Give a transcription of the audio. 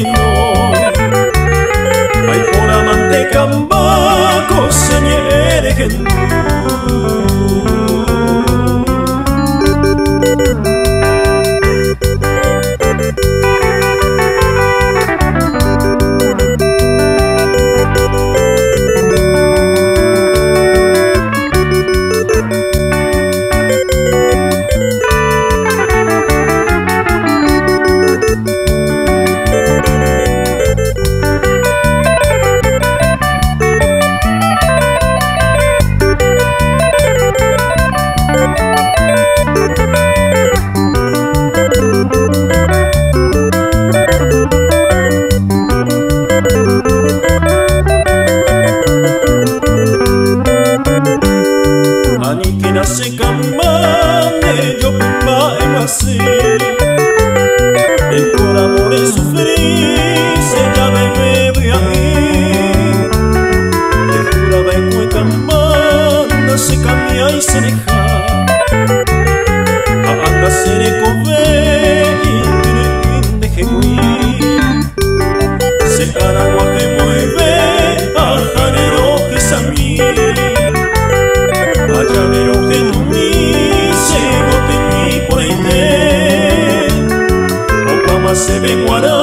no. Ay, por amante cambaco se niere gente. Se camane yo pumba en así el por amor es sufrir se ya me voy a ir te juraba en muy camana se cambia y se deja anda seré cove y deje muy se araguaje mueve a janero que es a mí Allanero que tú mi se bote mi por ahí o cama se ve guarda